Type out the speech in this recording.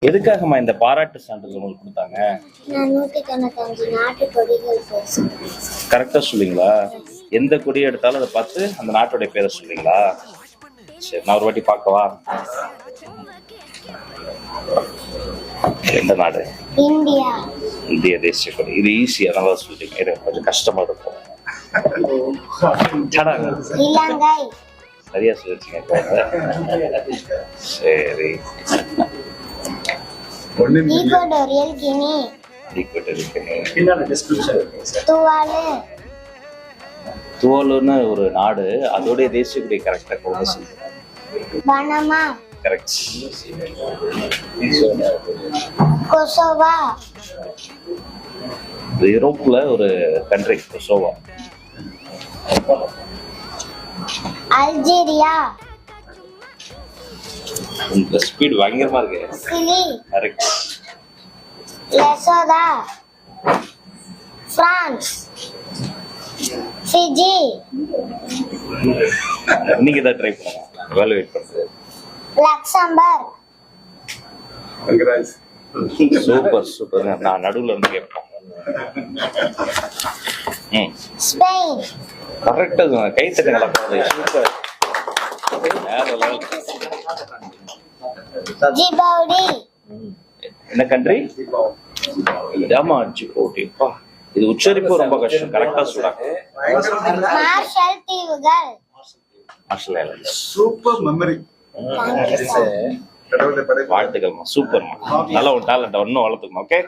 எதுக்காகம்மா இந்த பாராட்டு சான்றிதழ் உங்களுக்கு கொடுத்தாங்க? நான் 195 நாட்டு கொடிகள் பேசுறேன். கரெக்டா சொல்லுவீங்களா? எந்த கொடி எடுத்தாலும் அதை பார்த்து அந்த நாட்டுடைய பேரை சொல்லுவீங்களா? சரி, நான் ஒரு வாட்டி பார்க்கவா? எந்த நாடு? இந்தியா. இந்திய தேசிய கொடி. இது ஈஸியா நல்லா சொல்லிட்டீங்க. இது கொஞ்சம் கஷ்டமா இருக்கும். இலங்கை. சரியா சொல்லிருக்கீங்க. சரி. ஈக்குவடோரியல் கினி. துவாலு. துவாலுன்னு ஒரு நாடு, அதோடைய தேசிய கொடி கரெக்டா கொண்டு சொல்லுங்க. பனமா. கரெக்ட். கொசோவா. யூரோப்ல ஒரு கண்ட்ரி கொசோவா. அல்ஜீரியா. இந்த ஸ்பீட் பயங்கரமா இருக்கு. சிலி. கரெக்ட். லெசோதா. பிரான்ஸ். ஃபிஜி. நீங்க தான் ட்ரை பண்ணுங்க, எவாலுவேட் பண்ணுங்க. லக்சம்பர்க். Super super. நான் நடுவுல இருந்து கேட்பேன். ஸ்பெயின். கரெக்டா கை தட்டுங்களா? சூப்பர். ஜிபவுடி. என்ன கண்ட்ரி? ஆமா, ஜிபவுடி. இது உச்சரிப்பு ரொம்ப கஷ்டம். கரெக்டா சொல்றாங்க. மார்ஷல் தீவுகள். Marshall islands. Super memory. வாழ்த்துக்கள்மா, சூப்பர்மா. நல்ல ஒரு டேலண்ட் இன்னும் வளர்த்துக்கணும். ஓகே.